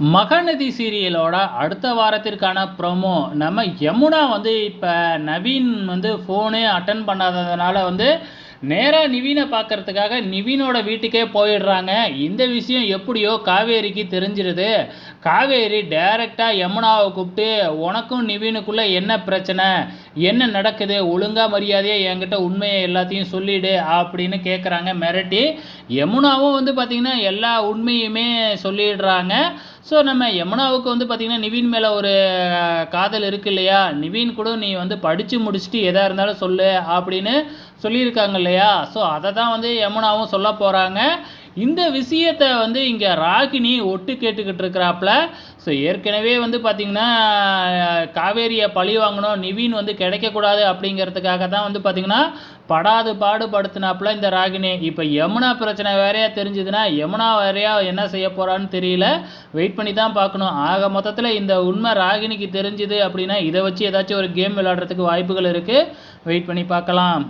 மகாநதி சீரியலோட அடுத்த வாரத்திற்கான ப்ரோமோ நம்ம யமுனா வந்து இப்போ நவீன் வந்து ஃபோனே அட்டன் பண்ணாததுனால வந்து நேராக நிவீனை பார்க்கறதுக்காக நிவீனோட வீட்டுக்கே போயிடுறாங்க. இந்த விஷயம் எப்படியோ காவேரிக்கு தெரிஞ்சிருது. காவேரி டைரெக்டாக யமுனாவை கூப்பிட்டு உனக்கும் நிவீனுக்குள்ளே என்ன பிரச்சனை, என்ன நடக்குது, ஒழுங்காக மரியாதையாக என்கிட்ட உண்மையை எல்லாத்தையும் சொல்லிடு அப்படின்னு கேட்குறாங்க மிரட்டி. யமுனாவும் வந்து பார்த்திங்கன்னா எல்லா உண்மையுமே சொல்லிடுறாங்க. ஸோ நம்ம யமுனாவுக்கு வந்து பார்த்திங்கன்னா நிவீன் மேலே ஒரு காதல் இருக்கு இல்லையா, நிவீன் கூட நீ வந்து படித்து முடிச்சுட்டு எதாக இருந்தாலும் சொல்லு அப்படின்னு சொல்லியிருக்காங்க இல்லையா. ஸோ அதை தான் வந்து யமுனாவும் சொல்ல போகிறாங்க. இந்த விஷயத்தை வந்து இங்கே ராகினி ஒட்டு கேட்டுக்கிட்டு இருக்கிறாப்புல. ஸோ ஏற்கனவே வந்து பார்த்திங்கன்னா காவேரியை பழி வாங்கணும், நிவீன் வந்து கிடைக்கக்கூடாது அப்படிங்கிறதுக்காக தான் வந்து பார்த்திங்கன்னா படாது பாடுபடுத்தினாப்புல இந்த ராகினி. இப்போ யமுனா பிரச்சனை வேறையா தெரிஞ்சுதுன்னா யமுனா வேறையா என்ன செய்ய போகிறான்னு தெரியல. வெயிட் பண்ணி தான் பார்க்கணும். ஆக மொத்தத்தில் இந்த உண்மை ராகினிக்கு தெரிஞ்சுது அப்படின்னா இதை வச்சு ஏதாச்சும் ஒரு கேம் விளையாடுறதுக்கு வாய்ப்புகள் இருக்குது. வெயிட் பண்ணி பார்க்கலாம்.